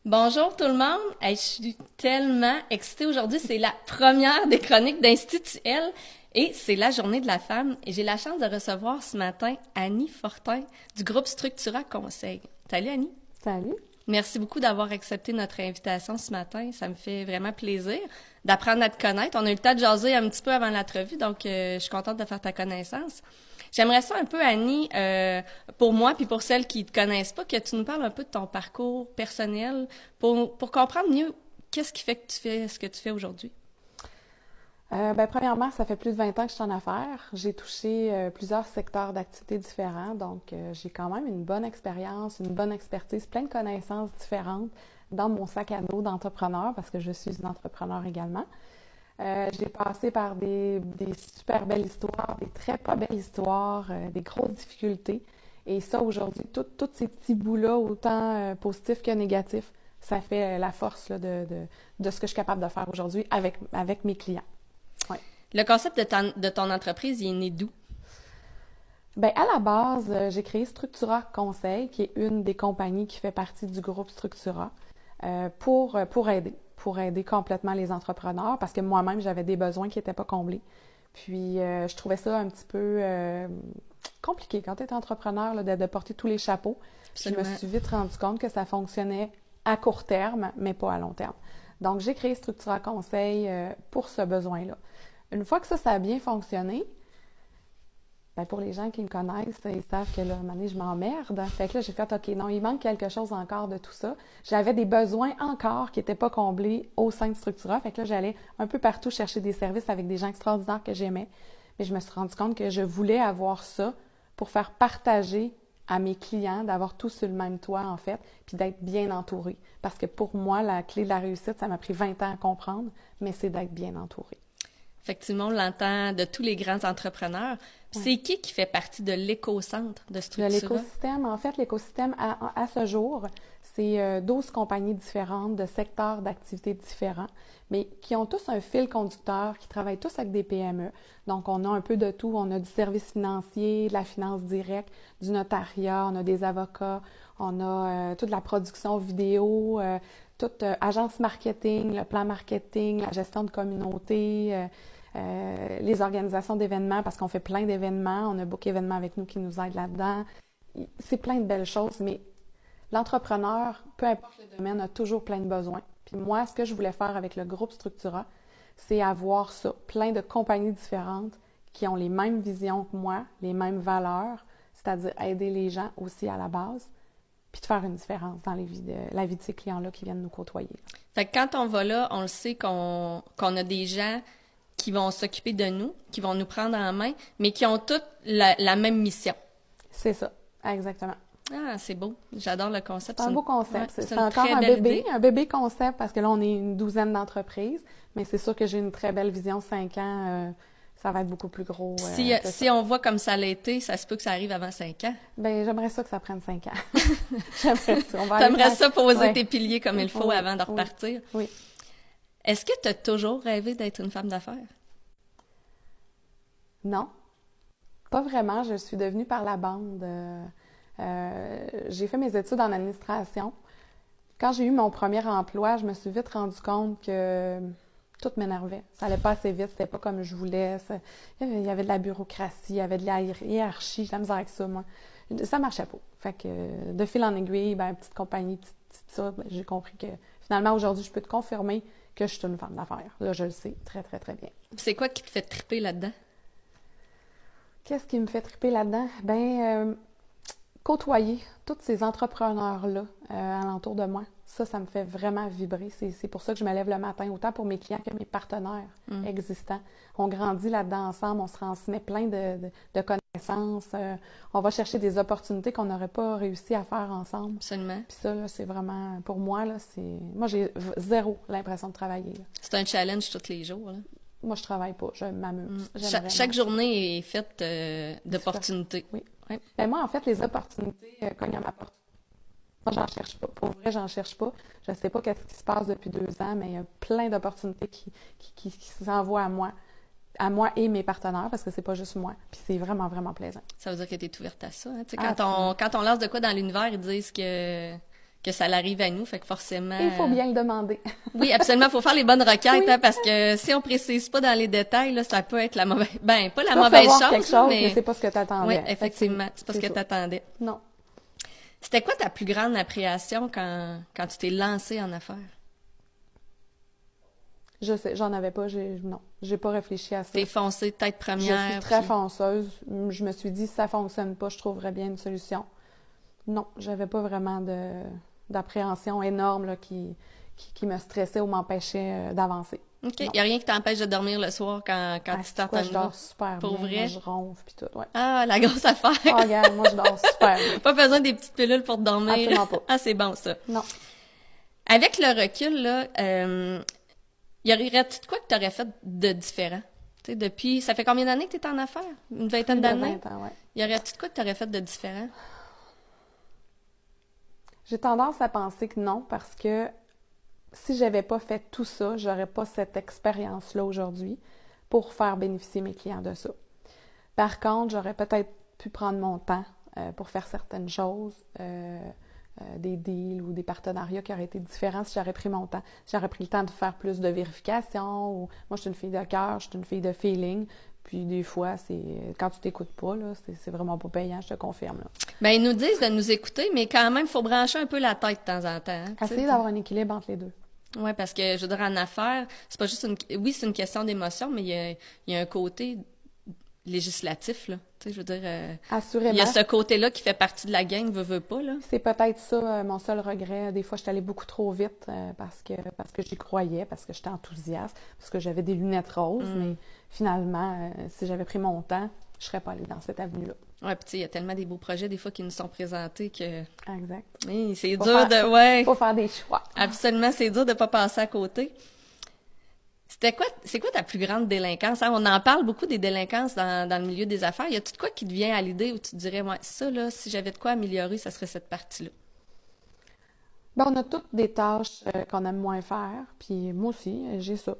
Bonjour tout le monde. Hey, je suis tellement excitée aujourd'hui. C'est la première des chroniques d'Institut-L et c'est la journée de la femme. Et j'ai la chance de recevoir ce matin Annie Fortin du groupe Structura Conseil. Salut Annie. Salut. Merci beaucoup d'avoir accepté notre invitation ce matin. Ça me fait vraiment plaisir d'apprendre à te connaître. On a eu le temps de jaser un petit peu avant l'entrevue, donc je suis contente de faire ta connaissance. J'aimerais ça un peu, Annie, pour moi puis pour celles qui te connaissent pas, que tu nous parles un peu de ton parcours personnel pour comprendre mieux qu'est-ce qui fait que tu fais ce que tu fais aujourd'hui. Premièrement, ça fait plus de 20 ans que je suis en affaires. J'ai touché plusieurs secteurs d'activités différents, donc j'ai quand même une bonne expérience, une bonne expertise, plein de connaissances différentes dans mon sac à dos d'entrepreneur, parce que je suis une entrepreneur également. J'ai passé par des super belles histoires, des très pas belles histoires, des grosses difficultés. Et ça, aujourd'hui, tous ces petits bouts-là, autant positifs que négatifs, ça fait la force là, de ce que je suis capable de faire aujourd'hui avec mes clients. Ouais. Le concept de ton entreprise, il est né d'où? Bien, à la base, j'ai créé Structura Conseil, qui est une des compagnies qui fait partie du groupe Structura, pour aider complètement les entrepreneurs, parce que moi-même, j'avais des besoins qui n'étaient pas comblés. Puis, je trouvais ça un petit peu compliqué quand tu es entrepreneur là, de porter tous les chapeaux. Absolument. Je me suis vite rendu compte que ça fonctionnait à court terme, mais pas à long terme. Donc, j'ai créé Structura Conseil pour ce besoin-là. Une fois que ça a bien fonctionné, ben pour les gens qui me connaissent, ils savent que là, à un moment donné, je m'emmerde. Fait que là, j'ai fait, OK, non, il manque quelque chose encore de tout ça. J'avais des besoins encore qui n'étaient pas comblés au sein de Structura. Fait que là, j'allais un peu partout chercher des services avec des gens extraordinaires que j'aimais. Mais je me suis rendu compte que je voulais avoir ça pour faire partager à mes clients, d'avoir tout sur le même toit, en fait, puis d'être bien entouré. Parce que pour moi, la clé de la réussite, ça m'a pris 20 ans à comprendre, mais c'est d'être bien entouré. Effectivement, on l'entend de tous les grands entrepreneurs. Ouais. C'est qui fait partie de l'éco-centre de Structura? De l'écosystème, en fait, l'écosystème à ce jour, c'est 12 compagnies différentes, de secteurs d'activités différents, mais qui ont tous un fil conducteur, qui travaillent tous avec des PME. Donc, on a un peu de tout. On a du service financier, de la finance directe, du notariat, on a des avocats, on a toute la production vidéo, toute agence marketing, le plan marketing, la gestion de communauté, les organisations d'événements, parce qu'on fait plein d'événements. On a beaucoup d'événements avec nous qui nous aident là-dedans. C'est plein de belles choses, mais l'entrepreneur, peu importe le domaine, a toujours plein de besoins. Puis moi, ce que je voulais faire avec le groupe Structura, c'est avoir ça, plein de compagnies différentes qui ont les mêmes visions que moi, les mêmes valeurs, c'est-à-dire aider les gens aussi à la base, puis de faire une différence dans la vie de ces clients-là qui viennent nous côtoyer. Fait que quand on va là, on le sait qu'on a des gens qui vont s'occuper de nous, qui vont nous prendre en main, mais qui ont toutes la même mission. C'est ça, exactement. Ah, c'est beau. J'adore le concept. C'est un beau concept. Ouais, c'est encore un bébé concept, parce que là, on est une douzaine d'entreprises, mais c'est sûr que j'ai une très belle vision. 5 ans, ça va être beaucoup plus gros. Si on voit comme ça l'a été, ça se peut que ça arrive avant 5 ans. Ben, j'aimerais ça que ça prenne 5 ans. J'aimerais ça. T'aimerais ça poser tes piliers comme il faut avant de repartir? Oui. Est-ce que tu as toujours rêvé d'être une femme d'affaires? Non, pas vraiment. Je suis devenue par la bande. J'ai fait mes études en administration. Quand j'ai eu mon premier emploi, je me suis vite rendu compte que tout m'énervait. Ça allait pas assez vite, c'était pas comme je voulais. Il y avait de la bureaucratie, il y avait de la hiérarchie, j'ai de la misère avec ça, moi. Ça marchait pas. Fait que de fil en aiguille, petite compagnie, petite ça, j'ai compris que finalement, aujourd'hui, je peux te confirmer que je suis une femme d'affaires. Là, je le sais très, très, très bien. C'est quoi qui te fait triper là-dedans? Qu'est-ce qui me fait triper là-dedans? Côtoyer tous ces entrepreneurs-là alentour de moi, ça me fait vraiment vibrer. C'est pour ça que je me lève le matin, autant pour mes clients que mes partenaires existants. On grandit là-dedans ensemble, on se transmet plein de connaissances. On va chercher des opportunités qu'on n'aurait pas réussi à faire ensemble. Absolument. Puis ça, là, c'est vraiment, pour moi, là, moi, j'ai zéro l'impression de travailler. Là. C'est un challenge tous les jours, là. Moi, je travaille pas, je m'amuse. Chaque journée est faite d'opportunités. Oui. Ouais. Moi, en fait, les opportunités cognent à ma porte. Moi, j'en cherche pas. Pour vrai, j'en cherche pas. Je ne sais pas qu'est-ce qui se passe depuis 2 ans, mais il y a plein d'opportunités qui s'envoient à moi et mes partenaires, parce que c'est pas juste moi. Puis c'est vraiment, vraiment plaisant. Ça veut dire que tu es ouverte à ça. Hein? Quand on lance de quoi dans l'univers, ils disent que que ça l'arrive à nous, fait que forcément... Il faut bien le demander. Oui, absolument, il faut faire les bonnes requêtes, Oui. hein, parce que si on précise pas dans les détails, là, ça peut être la mauvaise... Ben, pas la Tu peux mauvaise recevoir chose, quelque chose, mais c'est pas ce que tu attendais. oui, effectivement, c'est pas ce que ça. t'attendais. Non. C'était quoi ta plus grande appréhension quand tu t'es lancée en affaires? Je sais, j'en avais pas, non, j'ai pas réfléchi à ça. T'es foncée tête Je première. suis très puis- fonceuse. Je me suis dit, si ça fonctionne pas, je trouverais bien une solution. Non, j'avais pas vraiment d'appréhension énorme là, qui me stressait ou m'empêchait d'avancer. OK. Non. Il n'y a rien qui t'empêche de dormir le soir quand Ah, tu c'est t'entends quoi, je dors super Pour bien. vrai? Moi, je ronfle puis tout, ouais. Ah, la grosse affaire. Ah, regarde, moi, je dors super bien. Pas besoin des petites pilules pour dormir. Absolument pas. Ah, c'est bon, ça. Non. Avec le recul, là, y aurait-tu de quoi que tu aurais fait de différent? Tu sais, depuis... Ça fait combien d'années que tu es en affaires? Une vingtaine Plus de d'années? 20 ans, ouais. Y aurait-tu de quoi que tu aurais fait de différent? J'ai tendance à penser que non, parce que si j'avais pas fait tout ça, j'aurais pas cette expérience-là aujourd'hui pour faire bénéficier mes clients de ça. Par contre, j'aurais peut-être pu prendre mon temps pour faire certaines choses, des deals ou des partenariats qui auraient été différents si j'aurais pris mon temps. Si j'aurais pris le temps de faire plus de vérification, ou moi, je suis une fille de cœur, je suis une fille de feeling. Puis des fois, quand tu t'écoutes pas, là, c'est vraiment pas payant, je te confirme. Là. Ben, ils nous disent de nous écouter, mais quand même, il faut brancher un peu la tête de temps en temps. Hein, tu sais. Essayer d'avoir un équilibre entre les deux. Oui, parce que, je veux dire, en affaires, c'est pas juste oui, c'est une question d'émotion, mais il y a un côté législatif, là. Tu sais, je veux dire, Assurément. il y a ce côté-là qui fait partie de la gang, veut pas, là. C'est peut-être ça, mon seul regret. Des fois, je suis allée beaucoup trop vite parce que j'y croyais, parce que j'étais enthousiaste, parce que j'avais des lunettes roses. Mais finalement, si j'avais pris mon temps, je serais pas allée dans cette avenue-là. Ouais, puis tu sais, il y a tellement des beaux projets, des fois, qui nous sont présentés que... Exact. Oui, c'est Faut dur faire- de... Ouais, Faut faire des choix. absolument, c'est dur de pas passer à côté. C'est quoi ta plus grande délinquance? Hein? On en parle beaucoup des délinquances dans le milieu des affaires. Y a-tu de quoi qui te vient à l'idée où tu te dirais, ouais, ça, là, si j'avais de quoi améliorer, ça serait cette partie-là? Ben, on a toutes des tâches qu'on aime moins faire, puis moi aussi, j'ai ça.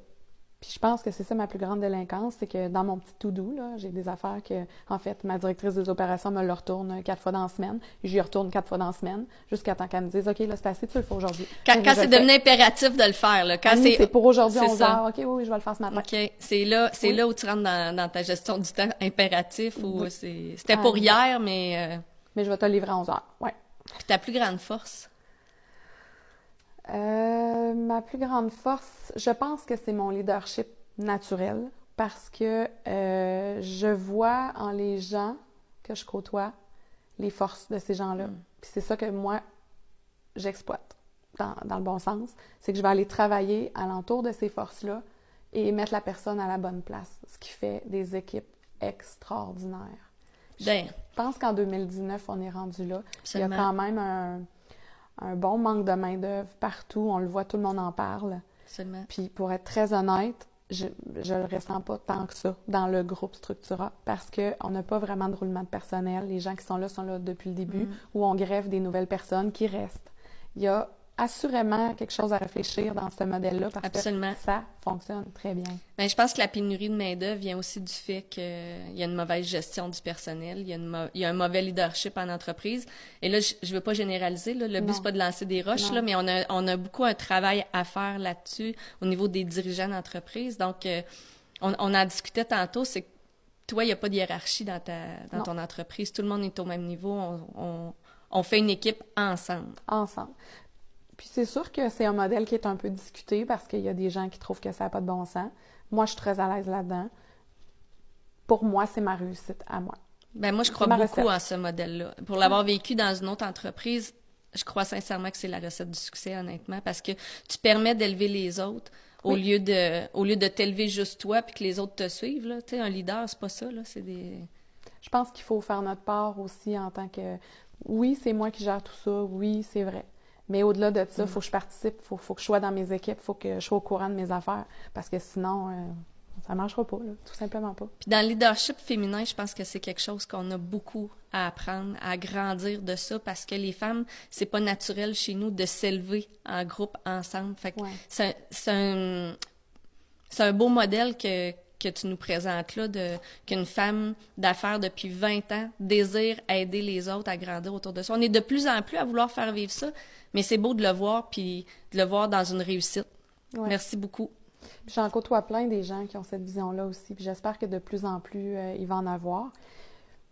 Puis je pense que c'est ça ma plus grande délinquance, c'est que dans mon petit to-do, là, j'ai des affaires que, en fait, ma directrice des opérations me le retourne 4 fois dans la semaine, et j'y retourne 4 fois dans la semaine, jusqu'à temps qu'elle me dise, OK, là, c'est assez, tu le fais aujourd'hui. Quand Donc, je c'est le fais. devenu impératif de le faire, là, quand Annie, c'est pour aujourd'hui c'est 11 ça. heures. OK, oui, je vais le faire ce matin. OK. C'est là où tu rentres dans ta gestion du temps impératif, ou Oui. c'était pour hier, mais... Mais je vais te le livrer à 11 heures. Ouais. Puis ta plus grande force? Ma plus grande force, je pense que c'est mon leadership naturel parce que je vois en les gens que je côtoie les forces de ces gens-là. Puis c'est ça que moi, j'exploite dans le bon sens. C'est que je vais aller travailler alentour de ces forces-là et mettre la personne à la bonne place, ce qui fait des équipes extraordinaires. Ben, Je pense qu'en 2019, on est rendu là. Absolument. Il y a quand même un bon manque de main-d'œuvre partout. On le voit, tout le monde en parle. seulement. Puis pour être très honnête, je le ressens pas tant que ça dans le groupe Structura parce qu'on n'a pas vraiment de roulement de personnel. Les gens qui sont là depuis le début où on greffe des nouvelles personnes qui restent. Il y a assurément quelque chose à réfléchir dans ce modèle-là parce Absolument. que ça fonctionne très bien. Ben, je pense que la pénurie de main-d'œuvre vient aussi du fait qu'il y a une mauvaise gestion du personnel, il y a un mauvais leadership en entreprise. Et là, je veux pas généraliser, là. Le but, Non. c'est pas de lancer des roches, Non. là, mais on a beaucoup un travail à faire là-dessus au niveau des dirigeants d'entreprise. Donc, on en discutait tantôt, c'est que toi, il n'y a pas de hiérarchie dans Non. ton entreprise. Tout le monde est au même niveau. On fait une équipe ensemble. Ensemble. Puis c'est sûr que c'est un modèle qui est un peu discuté parce qu'il y a des gens qui trouvent que ça n'a pas de bon sens. Moi, je suis très à l'aise là-dedans. Pour moi, c'est ma réussite à moi. Ben moi, je crois ma beaucoup recette. en ce modèle-là. Pour l'avoir vécu dans une autre entreprise, je crois sincèrement que c'est la recette du succès, honnêtement, parce que tu permets d'élever les autres au lieu de t'élever juste toi puis que les autres te suivent, là. Tu sais, un leader, c'est pas ça, là. C'est des... Je pense qu'il faut faire notre part aussi en tant que... Oui, c'est moi qui gère tout ça. Oui, c'est vrai. Mais au-delà de ça, il faut que je participe, faut que je sois dans mes équipes, il faut que je sois au courant de mes affaires. Parce que sinon, ça ne marchera pas, là, tout simplement pas. Puis dans le leadership féminin, je pense que c'est quelque chose qu'on a beaucoup à apprendre, à grandir de ça, parce que les femmes, c'est pas naturel chez nous de s'élever en groupe ensemble. Fait que Ouais. c'est un beau modèle que que tu nous présentes là, qu'une femme d'affaires depuis 20 ans désire aider les autres à grandir autour de ça. On est de plus en plus à vouloir faire vivre ça, mais c'est beau de le voir, puis de le voir dans une réussite. Ouais. Merci beaucoup. Puis j'en côtoie plein des gens qui ont cette vision-là aussi, puis j'espère que de plus en plus, il va en avoir.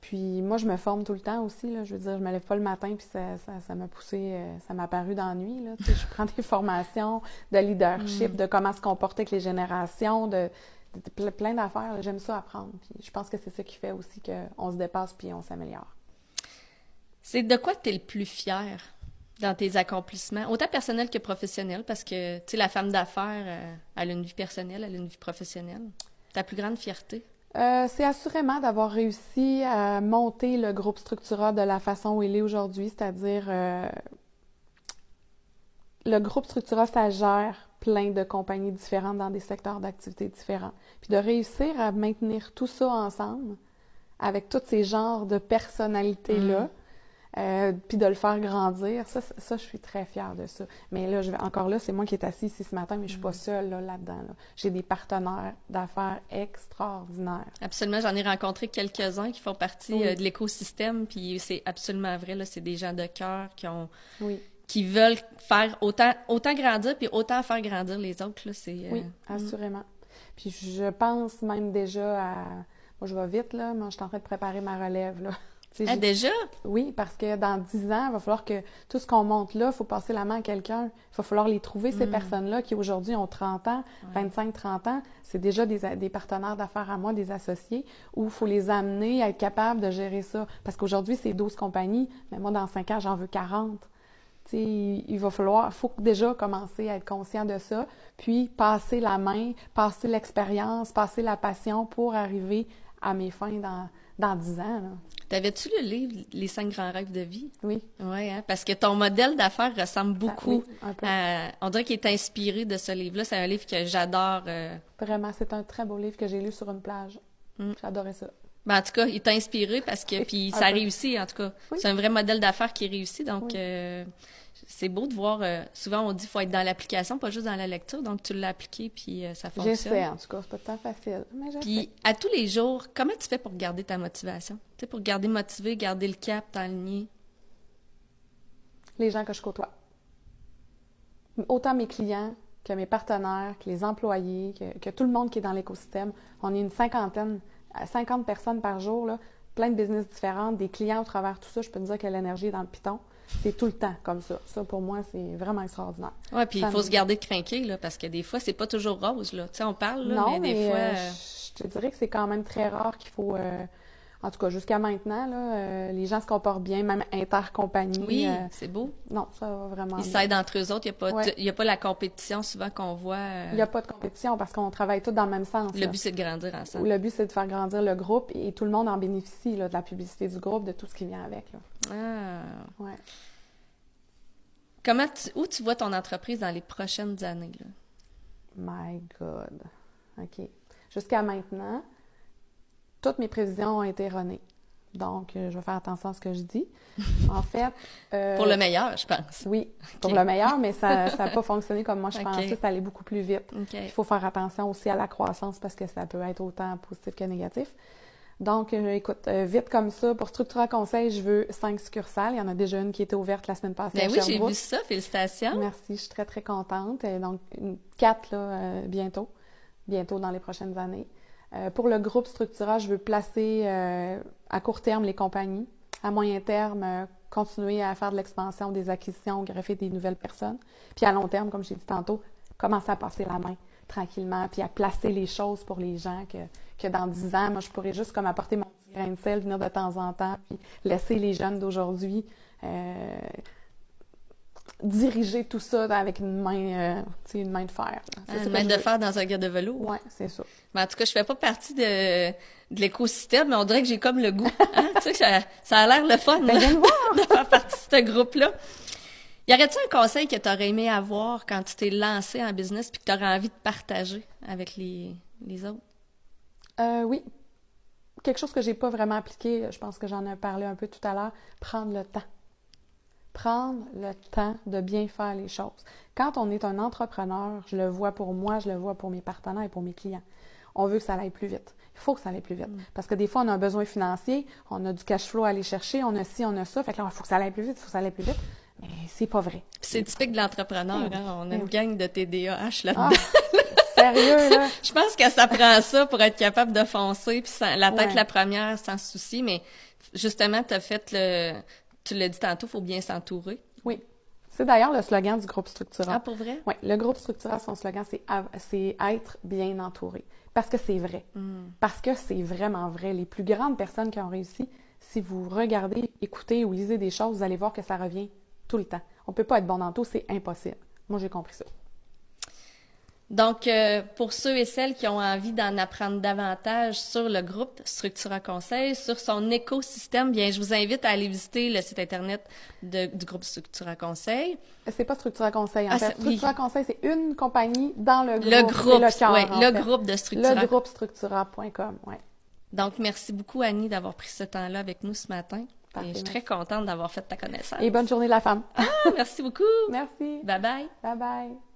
Puis moi, je me forme tout le temps aussi, là. Je veux dire, je me lève pas le matin, puis ça m'a poussé, ça m'a paru dans la nuit, là. Tu sais, je prends des formations de leadership, de comment se comporter avec les générations, de plein d'affaires, là. J'aime ça apprendre. Puis je pense que c'est ça qui fait aussi qu'on se dépasse puis on s'améliore. C'est de quoi tu es le plus fier dans tes accomplissements, autant personnels que professionnels, parce que, tu sais, la femme d'affaires, elle a une vie personnelle, elle a une vie professionnelle. Ta plus grande fierté? C'est assurément d'avoir réussi à monter le groupe Structura de la façon où il est aujourd'hui, c'est-à-dire le groupe Structura, ça gère plein de compagnies différentes dans des secteurs d'activité différents. Puis de réussir à maintenir tout ça ensemble avec tous ces genres de personnalités-là, puis de le faire grandir, ça, je suis très fière de ça. Mais là, encore là, c'est moi qui est assise ici ce matin, mais je suis pas seule là-dedans. Là. J'ai des partenaires d'affaires extraordinaires. Absolument, j'en ai rencontré quelques-uns qui font partie de l'écosystème, puis c'est absolument vrai, là, c'est des gens de cœur qui veulent faire autant grandir, puis autant faire grandir les autres, là, c'est... Oui, assurément. Puis je pense même déjà à... Moi, je vais vite, là, moi, je suis en train de préparer ma relève, là. Ah, déjà? Oui, parce que dans 10 ans, il va falloir que tout ce qu'on monte là, il faut passer la main à quelqu'un. Il va falloir les trouver, ces personnes-là qui aujourd'hui ont 30 ans, 25-30 ans. C'est déjà des partenaires d'affaires à moi, des associés, où il faut les amener à être capables de gérer ça. Parce qu'aujourd'hui, c'est 12 compagnies, mais moi, dans 5 ans, j'en veux 40. T'sais, il faut déjà commencer à être conscient de ça, puis passer la main, passer l'expérience, passer la passion pour arriver à mes fins dans 10 ans, là. T'avais-tu le livre « Les 5 grands rêves de vie » ? Oui. Oui, hein? Parce que ton modèle d'affaires ressemble beaucoup un peu. On dirait qu'il est inspiré de ce livre-là. C'est un livre que j'adore. Vraiment, c'est un très beau livre que j'ai lu sur une plage. J'adorais ça. Ben, en tout cas, il t'a inspiré parce que puis ça réussit, en tout cas. Oui. C'est un vrai modèle d'affaires qui réussit. Donc, c'est beau de voir. Souvent, on dit qu'il faut être dans l'application, pas juste dans la lecture. Donc, tu l'as appliqué, puis ça fonctionne. J'essaie, en tout cas. C'est pas tant facile, mais j'essaie. Puis, à tous les jours, comment tu fais pour garder ta motivation? Tu sais, pour garder motivé, garder le cap, t'aligner? Les gens que je côtoie. Autant mes clients que mes partenaires, que les employés, que tout le monde qui est dans l'écosystème. On est une 50 personnes par jour, là, plein de business différents, des clients au travers de tout ça. Je peux te dire que l'énergie est dans le piton. C'est tout le temps comme ça. Ça, pour moi, c'est vraiment extraordinaire. Oui, puis il faut se garder craqué, là, parce que des fois, c'est pas toujours rose, là. Tu sais, on parle, là, non, mais des fois... je te dirais que c'est quand même très rare qu'il faut... en tout cas, jusqu'à maintenant, là, les gens se comportent bien, même intercompagnie. Oui, c'est beau. Non, ça va vraiment Ils bien. s'aident entre eux autres. Il y a pas la compétition souvent qu'on voit. Il n'y a pas de compétition parce qu'on travaille tous dans le même sens. Le but, c'est de grandir ensemble. Le but, c'est de faire grandir le groupe et tout le monde en bénéficie, là, de la publicité du groupe, de tout ce qui vient avec, là. Ah. Ouais. Où tu vois ton entreprise dans les prochaines années, là? My God. OK. Jusqu'à maintenant, toutes mes prévisions ont été erronées. Donc, je vais faire attention à ce que je dis. En fait... pour le meilleur, je pense. Oui, pour le meilleur, mais ça n'a pas fonctionné comme moi je pensais. Ça allait beaucoup plus vite. Okay. Il faut faire attention aussi à la croissance parce que ça peut être autant positif que négatif. Donc, écoute, vite comme ça, pour Structura Conseil, je veux 5 succursales. Il y en a déjà une qui était ouverte la semaine passée à oui, Sherbrooke. j'ai vu ça. Félicitations. Merci, je suis très, très contente. Donc, 4 là, bientôt dans les prochaines années. Pour le groupe Structura, je veux placer à court terme les compagnies. À moyen terme, continuer à faire de l'expansion, des acquisitions, greffer des nouvelles personnes. Puis à long terme, comme j'ai dit tantôt, commencer à passer la main tranquillement, puis à placer les choses pour les gens que dans 10 ans, moi, je pourrais juste comme apporter mon petit grain de sel, venir de temps en temps, puis laisser les jeunes d'aujourd'hui diriger tout ça avec une main de fer. Une main de fer dans un gars de velours. Oui, c'est ça. Mais en tout cas, je fais pas partie de l'écosystème, mais on dirait que j'ai comme le goût. Hein? Tu sais, ça a l'air le fun de faire partie de ce groupe-là. Y aurait-tu un conseil que tu aurais aimé avoir quand tu t'es lancé en business puis que tu aurais envie de partager avec les autres? Oui. Quelque chose que j'ai pas vraiment appliqué, je pense que j'en ai parlé un peu tout à l'heure, prendre le temps. Prendre le temps de bien faire les choses. Quand on est un entrepreneur, je le vois pour moi, je le vois pour mes partenaires et pour mes clients. on veut que ça aille plus vite. Il faut que ça aille plus vite. Parce que des fois, on a un besoin financier, on a du cash flow à aller chercher, on a ci, on a ça. Fait que là, il faut que ça aille plus vite, il faut que ça aille plus vite. Mais c'est pas vrai. Puis c'est typique de l'entrepreneur, hein? On a une gang de TDAH là-dedans. Sérieux, là? Je pense que ça prend ça pour être capable de foncer, puis la tête la première, sans souci, mais justement, tu l'as dit tantôt, faut bien s'entourer. Oui. C'est d'ailleurs le slogan du groupe Structura. Ah, pour vrai? Oui, le groupe Structura, son slogan, c'est être bien entouré. Parce que c'est vrai. Parce que c'est vraiment vrai. Les plus grandes personnes qui ont réussi, si vous regardez, écoutez ou lisez des choses, vous allez voir que ça revient tout le temps. On peut pas être bon dans tout, c'est impossible. Moi, j'ai compris ça. Donc, pour ceux et celles qui ont envie d'en apprendre davantage sur le groupe Structura Conseil, sur son écosystème, bien, je vous invite à aller visiter le site Internet du groupe Structura Conseil. C'est pas Structura Conseil, en fait. Structura Conseil, c'est une compagnie dans le groupe. Le groupe, le groupe de Structura. Le groupe Structura.com, oui. Donc, merci beaucoup, Annie, d'avoir pris ce temps-là avec nous ce matin. Parfait, et je suis très contente d'avoir fait ta connaissance. Et bonne journée de la femme. Merci beaucoup. Merci. Bye-bye. Bye-bye.